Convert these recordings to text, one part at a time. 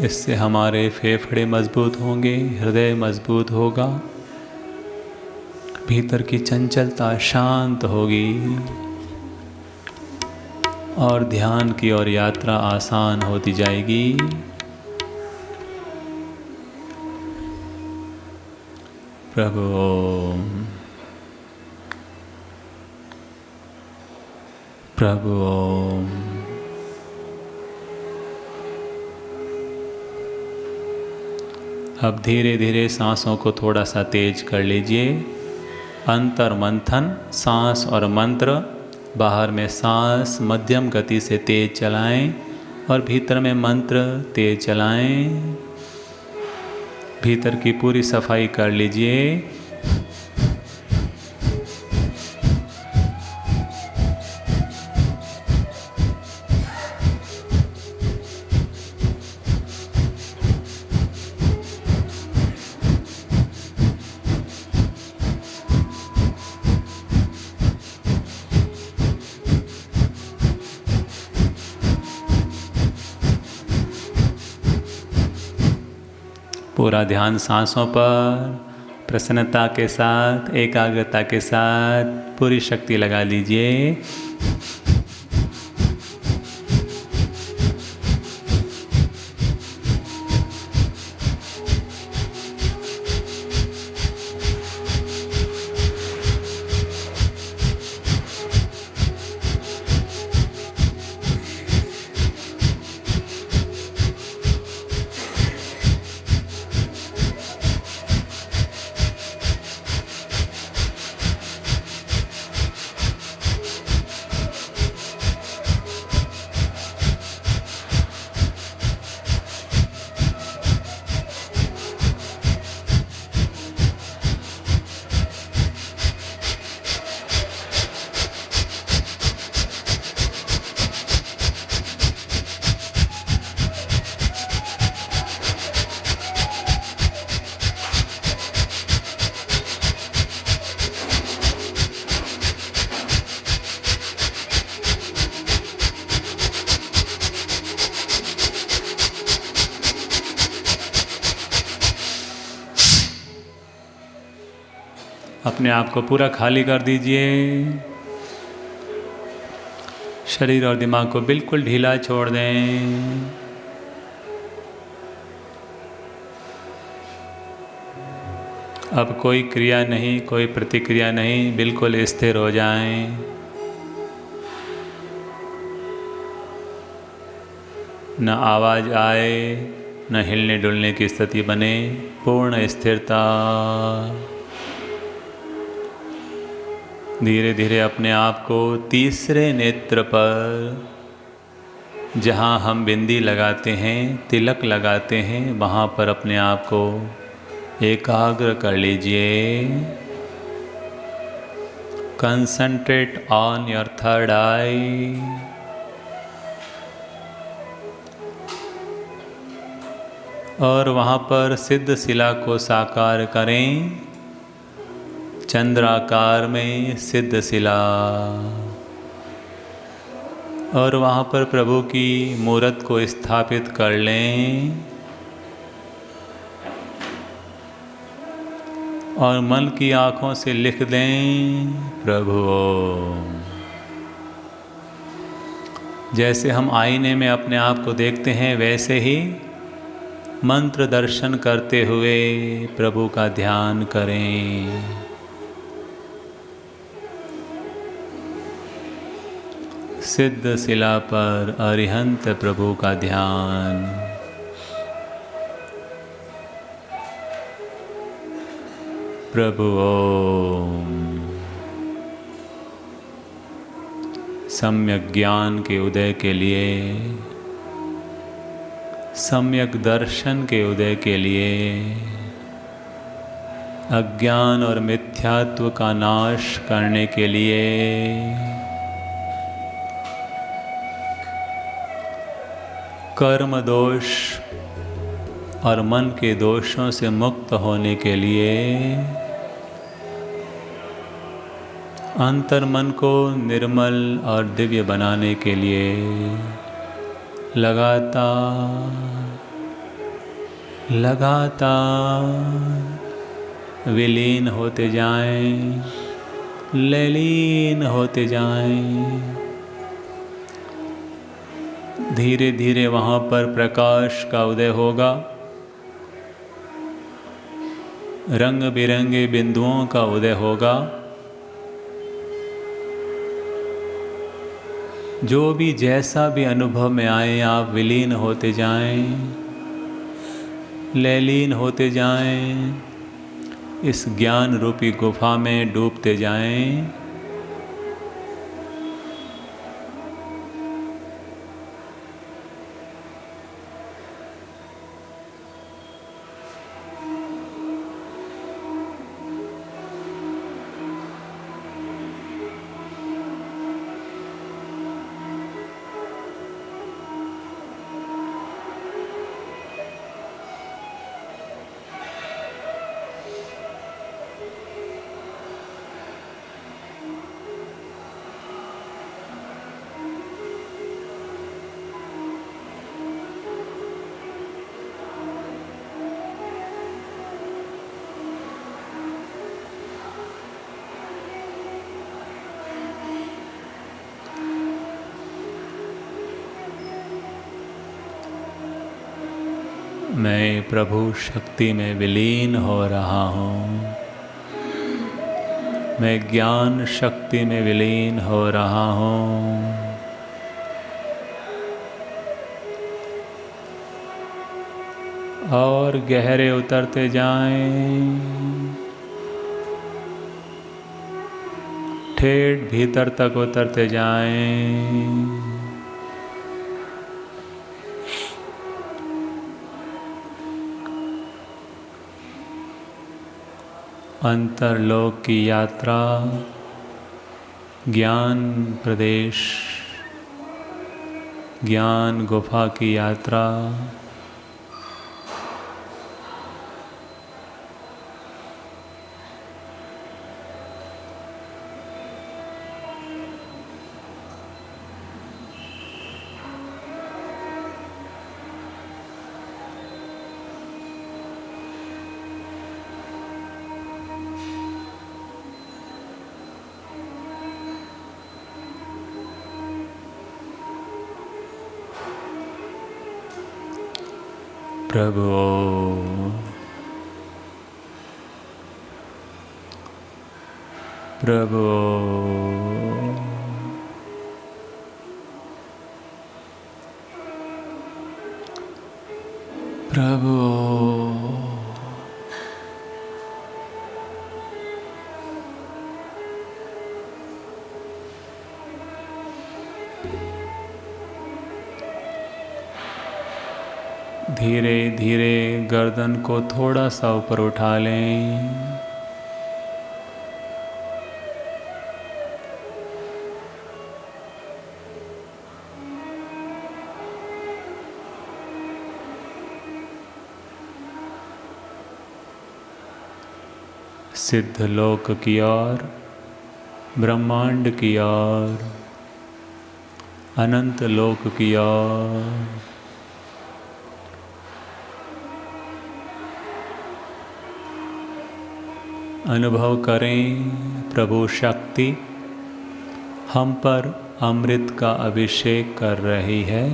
इससे हमारे फेफड़े मजबूत होंगे, हृदय मजबूत होगा, भीतर की चंचलता शांत होगी और ध्यान की ओर यात्रा आसान होती जाएगी। प्रभु ओम, प्रभु ओम। अब धीरे धीरे सांसों को थोड़ा सा तेज कर लीजिए। अंतर मंथन, सांस और मंत्र, बाहर में सांस मध्यम गति से तेज चलाएं और भीतर में मंत्र तेज चलाएं। भीतर की पूरी सफाई कर लीजिए। पूरा ध्यान सांसों पर प्रसन्नता के साथ, एकाग्रता के साथ पूरी शक्ति लगा लीजिए। अपने आप को पूरा खाली कर दीजिए। शरीर और दिमाग को बिल्कुल ढीला छोड़ दें। अब कोई क्रिया नहीं, कोई प्रतिक्रिया नहीं, बिल्कुल स्थिर हो जाएं। न आवाज़ आए, न हिलने डुलने की स्थिति बने, पूर्ण स्थिरता। धीरे धीरे अपने आप को तीसरे नेत्र पर, जहाँ हम बिंदी लगाते हैं, तिलक लगाते हैं, वहाँ पर अपने आप को एकाग्र कर लीजिए। कंसंट्रेट ऑन योर थर्ड आई। और वहाँ पर सिद्ध शिला को साकार करें। चंद्राकार में सिद्ध शिला, और वहाँ पर प्रभु की मूर्त को स्थापित कर लें और मन की आँखों से लिख दें प्रभु ओम। जैसे हम आईने में अपने आप को देखते हैं, वैसे ही मंत्र दर्शन करते हुए प्रभु का ध्यान करें। सिद्ध शिला पर अरिहंत प्रभु का ध्यान। प्रभु ओम। सम्यक ज्ञान के उदय के लिए, सम्यक दर्शन के उदय के लिए, अज्ञान और मिथ्यात्व का नाश करने के लिए, कर्म दोष और मन के दोषों से मुक्त होने के लिए, अंतर्मन को निर्मल और दिव्य बनाने के लिए लगातार लगातार विलीन होते जाएं, लयलीन होते जाएं। धीरे धीरे वहाँ पर प्रकाश का उदय होगा, रंग बिरंगे बिंदुओं का उदय होगा। जो भी जैसा भी अनुभव में आए, आप विलीन होते जाएं, लयलीन होते जाएं, इस ज्ञान रूपी गुफा में डूबते जाएं। मैं प्रभु शक्ति में विलीन हो रहा हूँ। मैं ज्ञान शक्ति में विलीन हो रहा हूँ। और गहरे उतरते जाएं, ठेठ भीतर तक उतरते जाएं। अंतरलोक की यात्रा, ज्ञान प्रदेश, ज्ञान गुफा की यात्रा। प्रभु प्रभु प्रभु धीरे धीरे गर्दन को थोड़ा सा ऊपर उठा लें। सिद्ध लोक की ओर, ब्रह्मांड की ओर, अनंत लोक की ओर। अनुभव करें प्रभु शक्ति हम पर अमृत का अभिषेक कर रही है।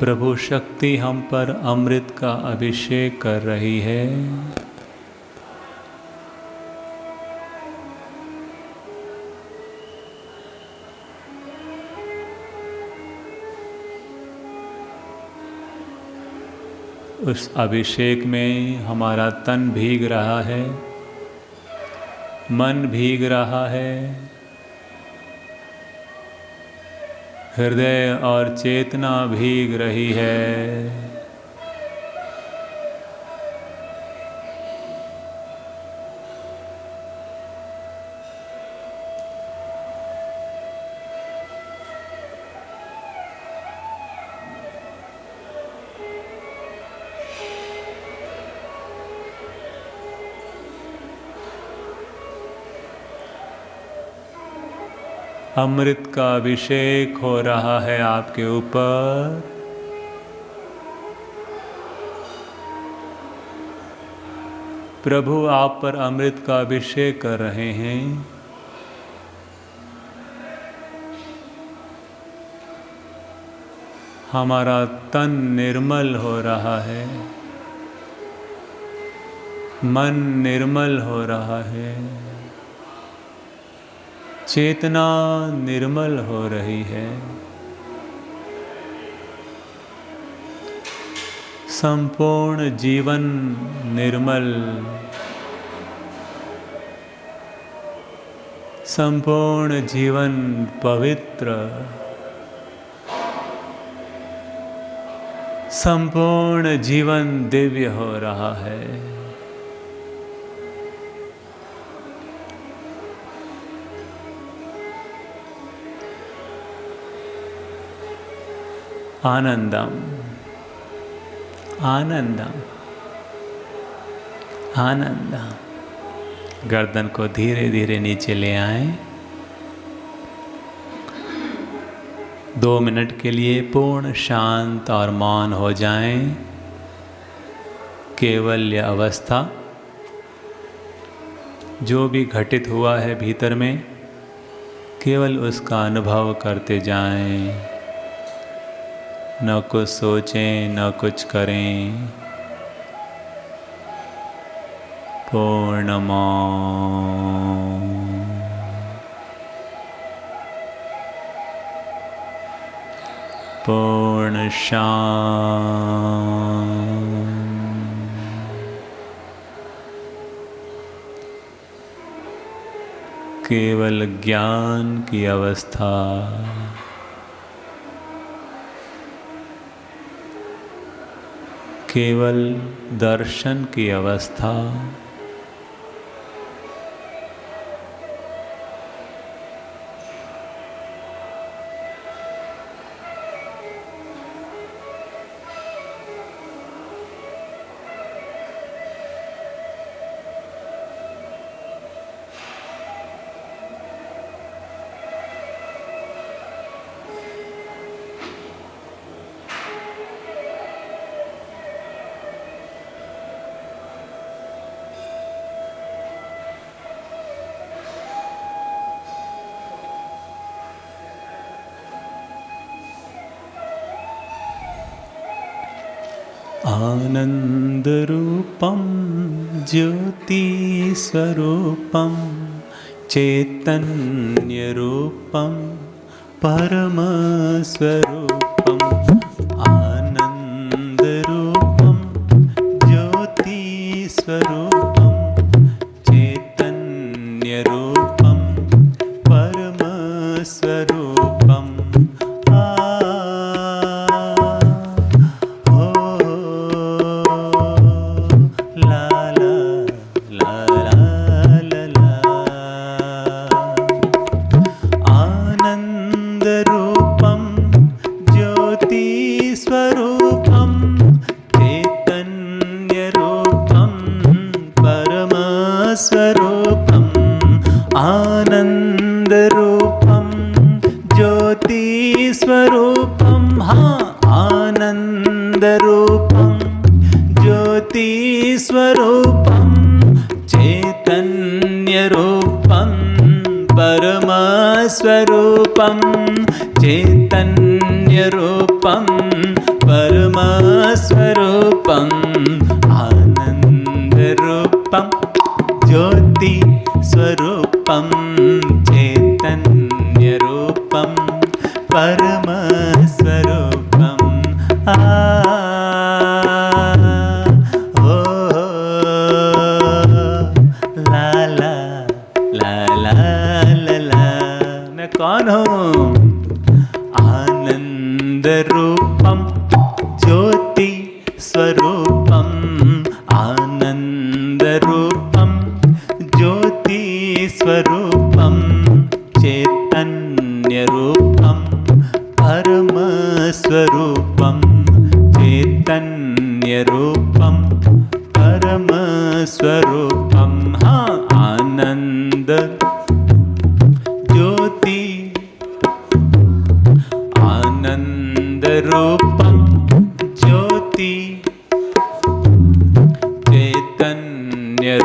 प्रभु शक्ति हम पर अमृत का अभिषेक कर रही है। उस अभिषेक में हमारा तन भीग रहा है, मन भीग रहा है, हृदय और चेतना भीग रही है। अमृत का अभिषेक हो रहा है आपके ऊपर। प्रभु आप पर अमृत का अभिषेक कर रहे हैं। हमारा तन निर्मल हो रहा है, मन निर्मल हो रहा है, चेतना निर्मल हो रही है। संपूर्ण जीवन निर्मल, संपूर्ण जीवन पवित्र, संपूर्ण जीवन दिव्य हो रहा है। आनंदम आनंदम आनंदम। गर्दन को धीरे धीरे नीचे ले आएं। 2 मिनट के लिए पूर्ण शांत और मौन हो जाएं। केवल यह अवस्था, जो भी घटित हुआ है भीतर में, केवल उसका अनुभव करते जाएं। न कुछ सोचें, न कुछ करें। पूर्ण मौन। पूर्ण शांत। केवल ज्ञान की अवस्था। केवल दर्शन की अवस्था। आनंदरूपं ज्योतिस्वरूपं चैतन्यरूपं परमस्वरूपं। आनंदरूपं ज्योतिस्वरूपं चैतन्यरूपं परमस्वरूपं। आनंदरूपं ज्योतिस्वरूपं, हाँ, आनंदरूपं ज्योतिस्वरूपं चैतन्यरूपं परमस्वरूपं। चैतन्यरूपं परमस्वरूपं। आनंदरूपं ज्योतिस्वरूपं चैतन्यरूपं परमस्वरूपं। ला ला ला ला ला ला। मैं कौन हूँ? आनंदरूपं ज्योतिस्वरूपं। आनंदरूपं ज्योतिस्वरूपं चैतन्यरूपं परमस्वरूपं। चैतन्यरूपं परमस्वरूपं, हाँ, आनंद ज्योति। आनंदरूपं ज्योति चैतन्यरूपं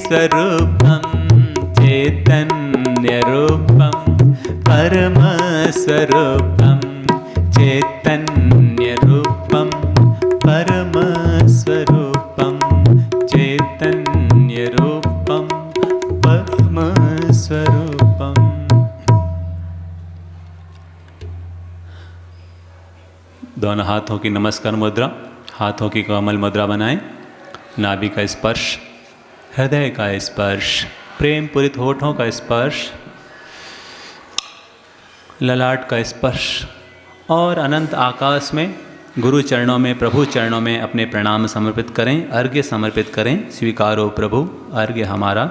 स्वरूपम चैतन्य रूपम परम स्वरूपम चैतन्य रूपम परम स्वरूपम चैतन्य रूपम परम स्वरूपम। दोनों हाथों की नमस्कार मुद्रा, हाथों की कमल मुद्रा बनाएं। नाभि का स्पर्श, हृदय का स्पर्श, प्रेम पूरित होठों का स्पर्श, ललाट का स्पर्श और अनंत आकाश में गुरु चरणों में, प्रभु चरणों में अपने प्रणाम समर्पित करें, अर्घ्य समर्पित करें। स्वीकारो प्रभु अर्घ्य हमारा,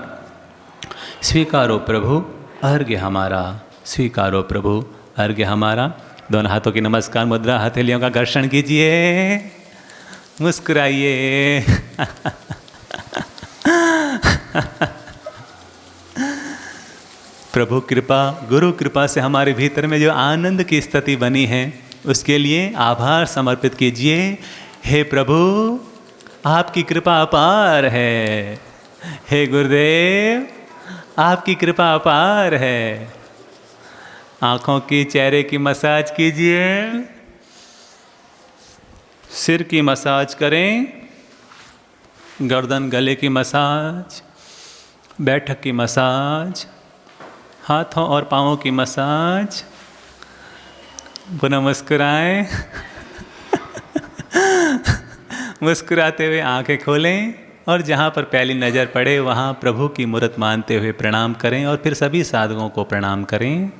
स्वीकारो प्रभु अर्घ्य हमारा, स्वीकारो प्रभु अर्घ्य हमारा। दोनों हाथों की नमस्कार मुद्रा, हथेलियों का घर्षण कीजिए, मुस्कुराइए। प्रभु कृपा, गुरु कृपा से हमारे भीतर में जो आनंद की स्थिति बनी है उसके लिए आभार समर्पित कीजिए। हे प्रभु, आपकी कृपा अपार है। हे गुरुदेव, आपकी कृपा अपार है। आँखों की, चेहरे की मसाज कीजिए, सिर की मसाज करें, गर्दन गले की मसाज, बैठक की मसाज, हाथों और पाँवों की मसाज। पुनः मुस्कुराएं। मुस्कुराते हुए आंखें खोलें और जहाँ पर पहली नज़र पड़े वहाँ प्रभु की मूर्त मानते हुए प्रणाम करें और फिर सभी साधकों को प्रणाम करें।